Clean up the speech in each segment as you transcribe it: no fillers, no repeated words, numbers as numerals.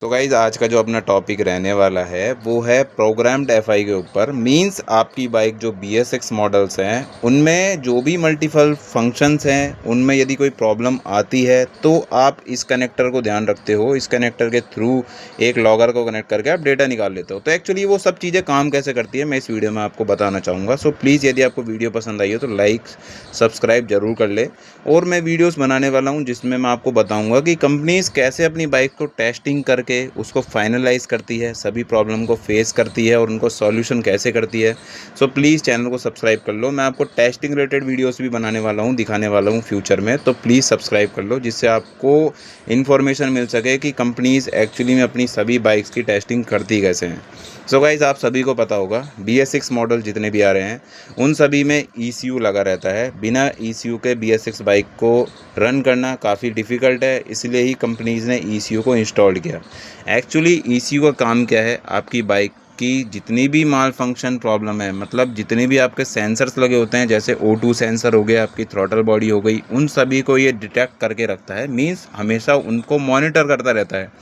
तो गाइज़ आज का जो अपना टॉपिक रहने वाला है वो है प्रोग्राम्ड एफआई के ऊपर। मींस आपकी बाइक जो BS6 मॉडल्स हैं उनमें जो भी मल्टीपल फंक्शंस हैं उनमें यदि कोई प्रॉब्लम आती है तो आप इस कनेक्टर को ध्यान रखते हो। इस कनेक्टर के थ्रू एक लॉगर को कनेक्ट करके आप डेटा निकाल लेते हो। तो एक्चुअली वो सब चीज़ें काम कैसे करती है मैं इस वीडियो में आपको बताना चाहूँगा। सो प्लीज़ यदि आपको वीडियो पसंद आई हो तो लाइक सब्सक्राइब ज़रूर कर ले। और मैं वीडियोस बनाने वाला हूं जिसमें मैं आपको बताऊंगा कि कंपनीज कैसे अपनी बाइक को टेस्टिंग करके उसको फाइनलाइज करती है, सभी प्रॉब्लम को फेस करती है और उनको सॉल्यूशन कैसे करती है। सो प्लीज़ चैनल को सब्सक्राइब कर लो। मैं आपको टेस्टिंग रिलेटेड वीडियोस भी बनाने वाला हूं, दिखाने वाला हूं फ्यूचर में। तो प्लीज़ सब्सक्राइब कर लो जिससे आपको इन्फॉर्मेशन मिल सके कि कंपनीज एक्चुअली में अपनी सभी बाइक्स की टेस्टिंग करती कैसे हैं। सो गाइज़ आप सभी को पता होगा BS6 मॉडल जितने भी आ रहे हैं उन सभी में ECU लगा रहता है। बिना ECU के BS6 बाइक को रन करना काफ़ी डिफ़िकल्ट है, इसलिए ही कंपनीज़ ने ECU को इंस्टॉल किया। एक्चुअली ECU का काम क्या है, आपकी बाइक की जितनी भी माल फंक्शन प्रॉब्लम है, मतलब जितने भी आपके सेंसर्स लगे होते हैं जैसे O2 सेंसर हो गया, आपकी थ्रॉटल बॉडी हो गई, उन सभी को ये डिटेक्ट करके रखता है। मीन्स हमेशा उनको मॉनिटर करता रहता है।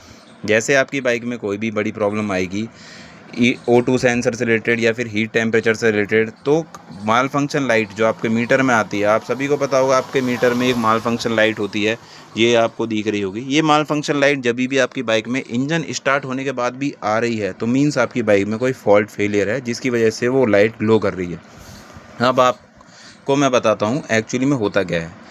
जैसे आपकी बाइक में कोई भी बड़ी प्रॉब्लम आएगी O2 सेंसर से रिलेटेड या फिर हीट टेम्परेचर से रिलेटेड, तो माल फंक्शन लाइट जो आपके मीटर में आती है, आप सभी को पता होगा आपके मीटर में एक माल फंक्शन लाइट होती है, ये आपको दिख रही होगी। ये माल फंक्शन लाइट जब भी आपकी बाइक में इंजन स्टार्ट होने के बाद भी आ रही है तो मीन्स आपकी बाइक में कोई फॉल्ट फेलियर है जिसकी वजह से वो लाइट ग्लो कर रही है। अब आपको मैं बताता हूँ एक्चुअली में होता क्या है।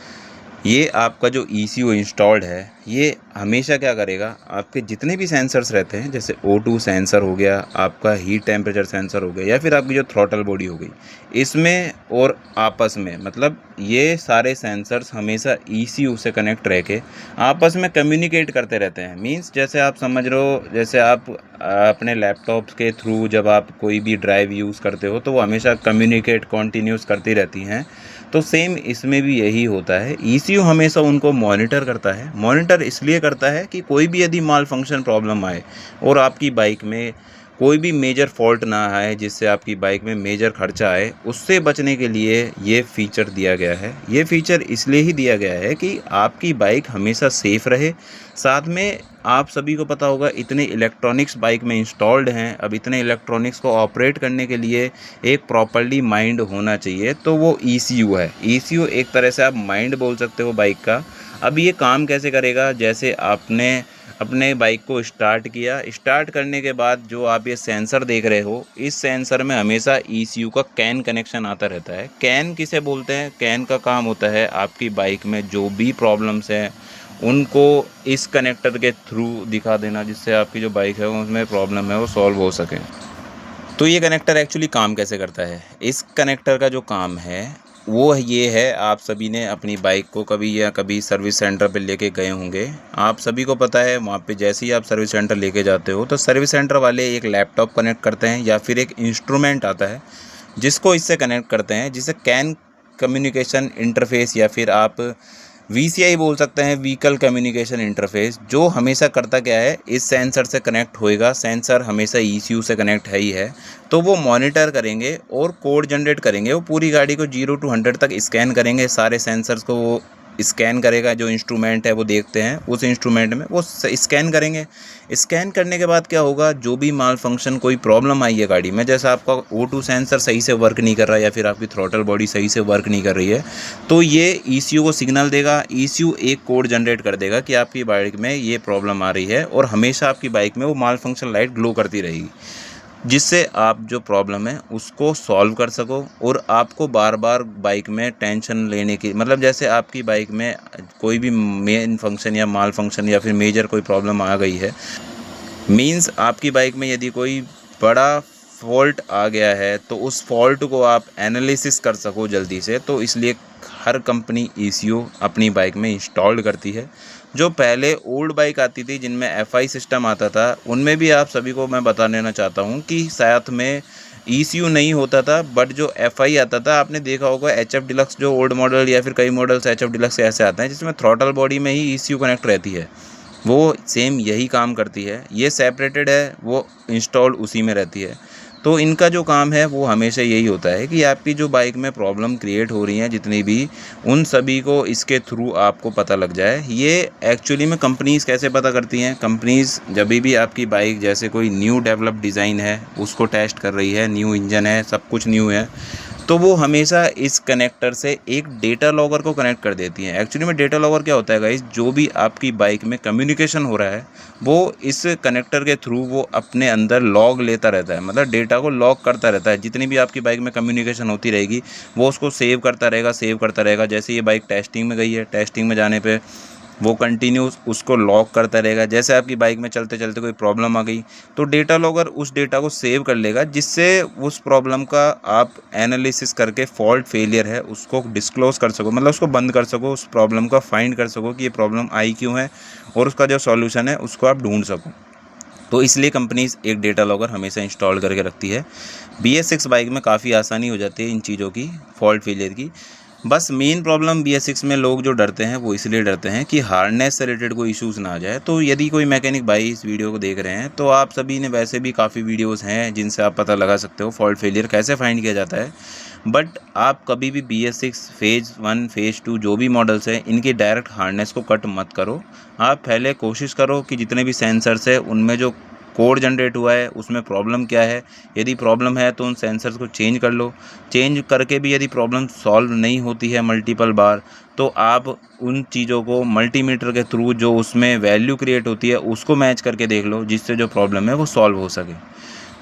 ये आपका जो ECU इंस्टॉल्ड है ये हमेशा क्या करेगा, आपके जितने भी सेंसर्स रहते हैं जैसे O2 सेंसर हो गया, आपका हीट टेम्परेचर सेंसर हो गया या फिर आपकी जो थ्रॉटल बॉडी हो गई, इसमें और आपस में मतलब ये सारे सेंसर्स हमेशा ECU से कनेक्ट रह के आपस में कम्युनिकेट करते रहते हैं। मींस जैसे आप समझ रहे हो, जैसे आप अपने लैपटॉप के थ्रू जब आप कोई भी ड्राइव यूज़ करते हो तो वो हमेशा कम्युनिकेट कॉन्टीन्यूस करती रहती हैं। तो सेम इसमें भी यही होता है। ECU हमेशा उनको मॉनिटर करता है। मॉनिटर इसलिए करता है कि कोई भी यदि माल फंक्शन प्रॉब्लम आए और आपकी बाइक में कोई भी मेजर फॉल्ट ना आए जिससे आपकी बाइक में मेजर खर्चा आए, उससे बचने के लिए ये फ़ीचर दिया गया है। ये फ़ीचर इसलिए ही दिया गया है कि आपकी बाइक हमेशा सेफ़ रहे। साथ में आप सभी को पता होगा इतने इलेक्ट्रॉनिक्स बाइक में इंस्टॉल्ड हैं। अब इतने इलेक्ट्रॉनिक्स को ऑपरेट करने के लिए एक प्रॉपर्ली माइंड होना चाहिए, तो वो ECU है। ECU एक तरह से आप माइंड बोल सकते हो बाइक का। अब ये काम कैसे करेगा, जैसे आपने अपने बाइक को स्टार्ट किया, स्टार्ट करने के बाद जो आप ये सेंसर देख रहे हो, इस सेंसर में हमेशा ECU का कैन कनेक्शन आता रहता है। कैन किसे बोलते हैं? कैन का काम होता है आपकी बाइक में जो भी प्रॉब्लम्स हैं उनको इस कनेक्टर के थ्रू दिखा देना, जिससे आपकी जो बाइक है उसमें प्रॉब्लम है वो सॉल्व हो सके। तो ये कनेक्टर एक्चुअली काम कैसे करता है? इस कनेक्टर का जो काम है वो ये है, आप सभी ने अपनी बाइक को कभी या कभी सर्विस सेंटर पे लेके गए होंगे। आप सभी को पता है वहाँ पे जैसे ही आप सर्विस सेंटर लेके जाते हो तो सर्विस सेंटर वाले एक लैपटॉप कनेक्ट करते हैं या फिर एक इंस्ट्रूमेंट आता है जिसको इससे कनेक्ट करते हैं, जिसे कैन कम्युनिकेशन इंटरफेस या फिर आप VCI बोल सकते हैं, व्हीकल कम्युनिकेशन इंटरफेस। जो हमेशा करता क्या है, इस सेंसर से कनेक्ट होएगा। सेंसर हमेशा ECU से कनेक्ट है ही है, तो वो मॉनिटर करेंगे और कोड जनरेट करेंगे। वो पूरी गाड़ी को 0 to 100 तक स्कैन करेंगे। सारे सेंसर्स को वो स्कैन करेगा। जो इंस्ट्रूमेंट है वो देखते हैं, उस इंस्ट्रूमेंट में वो स्कैन करेंगे। स्कैन करने के बाद क्या होगा, जो भी माल फंक्शन कोई प्रॉब्लम आई है गाड़ी में, जैसे आपका O2 सेंसर सही से वर्क नहीं कर रहा है या फिर आपकी थ्रॉटल बॉडी सही से वर्क नहीं कर रही है, तो ये ECU को सिग्नल देगा। ECU एक कोड जनरेट कर देगा कि आपकी बाइक में ये प्रॉब्लम आ रही है और हमेशा आपकी बाइक में वो माल फंक्शन लाइट ग्लो करती रहेगी, जिससे आप जो प्रॉब्लम है उसको सॉल्व कर सको और आपको बार बार बाइक में टेंशन लेने की, मतलब जैसे आपकी बाइक में कोई भी मेन फंक्शन या माल फंक्शन या फिर मेजर कोई प्रॉब्लम आ गई है, मींस आपकी बाइक में यदि कोई बड़ा फॉल्ट आ गया है तो उस फॉल्ट को आप एनालिसिस कर सको जल्दी से। तो इसलिए हर कंपनी ECU अपनी बाइक में इंस्टॉल्ड करती है। जो पहले ओल्ड बाइक आती थी जिनमें FI सिस्टम आता था, उनमें भी आप सभी को मैं बता देना चाहता हूँ कि साथ में ECU नहीं होता था, बट जो FI आता था, आपने देखा होगा HF डिलक्स जो ओल्ड मॉडल या फिर कई मॉडल्स HF डिलक्स ऐसे आते हैं जिसमें थ्रॉटल बॉडी में ही ECU कनेक्ट रहती है, वो सेम यही काम करती है। ये सेपरेटेड है, वो इंस्टॉल उसी में रहती है। तो इनका जो काम है वो हमेशा यही होता है कि आपकी जो बाइक में प्रॉब्लम क्रिएट हो रही हैं जितनी भी, उन सभी को इसके थ्रू आपको पता लग जाए। ये एक्चुअली में कंपनीज़ कैसे पता करती हैं, कंपनीज़ जब भी आपकी बाइक जैसे कोई न्यू डेवलप डिज़ाइन है उसको टेस्ट कर रही है, न्यू इंजन है, सब कुछ न्यू है, तो वो हमेशा इस कनेक्टर से एक डेटा लॉगर को कनेक्ट कर देती हैं। एक्चुअली में डेटा लॉगर क्या होता है गाइस, जो भी आपकी बाइक में कम्युनिकेशन हो रहा है वो इस कनेक्टर के थ्रू वो अपने अंदर लॉग लेता रहता है, मतलब डेटा को लॉग करता रहता है। जितनी भी आपकी बाइक में कम्युनिकेशन होती रहेगी वो उसको सेव करता रहेगा। जैसे ये बाइक टेस्टिंग में गई है, टेस्टिंग में जाने पे वो कंटिन्यूस उसको लॉक करता रहेगा। जैसे आपकी बाइक में चलते चलते कोई प्रॉब्लम आ गई तो डेटा लॉगर उस डेटा को सेव कर लेगा, जिससे उस प्रॉब्लम का आप एनालिसिस करके फॉल्ट फेलियर है उसको डिस्क्लोज़ कर सको, मतलब उसको बंद कर सको, उस प्रॉब्लम का फाइंड कर सको कि ये प्रॉब्लम आई क्यों है और उसका जो सॉल्यूशन है उसको आप ढूंढ सको। तो इसलिए कंपनीज़ एक डेटा लॉगर हमेशा इंस्टॉल करके रखती है। BS6 बाइक में काफ़ी आसानी हो जाती है इन चीज़ों की, फॉल्ट फेलियर की। बस मेन प्रॉब्लम BS6 में लोग जो डरते हैं वो इसलिए डरते हैं कि हार्डनेस से रिलेटेड कोई इश्यूज़ ना आ जाए। तो यदि कोई मैकेनिक भाई इस वीडियो को देख रहे हैं तो आप सभी ने वैसे भी काफ़ी वीडियोस हैं जिनसे आप पता लगा सकते हो फॉल्ट फेलियर कैसे फाइंड किया जाता है। बट आप कभी भी BS6 फेज़ 1 फेज़ 2 जो भी मॉडल्स हैं इनकी डायरेक्ट हार्डनेस को कट मत करो। आप पहले कोशिश करो कि जितने भी सेंसर्स है उनमें जो कोड जनरेट हुआ है उसमें प्रॉब्लम क्या है। यदि प्रॉब्लम है तो उन सेंसर्स को चेंज कर लो। चेंज करके भी यदि प्रॉब्लम सॉल्व नहीं होती है मल्टीपल बार, तो आप उन चीज़ों को मल्टीमीटर के थ्रू जो उसमें वैल्यू क्रिएट होती है उसको मैच करके देख लो, जिससे जो प्रॉब्लम है वो सॉल्व हो सके।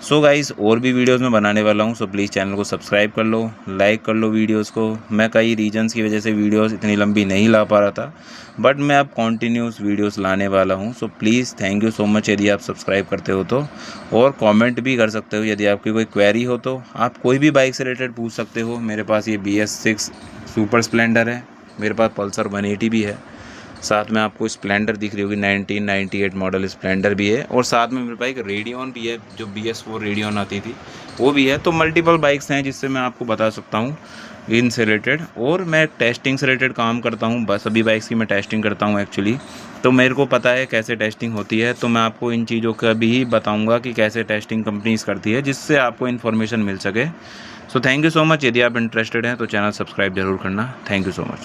सो गाइस, और भी वीडियोस मैं बनाने वाला हूँ, सो प्लीज़ चैनल को सब्सक्राइब कर लो, लाइक कर लो वीडियोस को। मैं कई रीजंस की वजह से वीडियोस इतनी लंबी नहीं ला पा रहा था, बट मैं अब कॉन्टीन्यूस वीडियोस लाने वाला हूँ। So please thank you so much यदि आप सब्सक्राइब करते हो तो, और कमेंट भी कर सकते हो। यदि आपकी कोई क्वेरी हो तो आप कोई भी बाइक से रिलेटेड पूछ सकते हो। मेरे पास ये BS6 सुपर स्प्लेंडर है, मेरे पास पल्सर 180 भी है, साथ में आपको स्प्लेंडर दिख रही होगी 1998 मॉडल स्प्लेंडर भी है, और साथ में मेरे पास एक रेडियन भी है जो BS4 रेडियन आती थी वो भी है। तो मल्टीपल बाइक्स हैं जिससे मैं आपको बता सकता हूँ इनसे रिलेटेड। और मैं टेस्टिंग से रिलेटेड काम करता हूँ, बस सभी बाइक्स की मैं टेस्टिंग करता हूँ एक्चुअली। तो मेरे को पता है कैसे टेस्टिंग होती है, तो मैं आपको इन चीज़ों का भी बताऊँगा कि कैसे टेस्टिंग कंपनीज़ करती है, जिससे आपको इन्फॉर्मेशन मिल सके। So thank you so much. यदि आप इंटरेस्टेड हैं तो चैनल सब्सक्राइब जरूर करना। Thank you so much.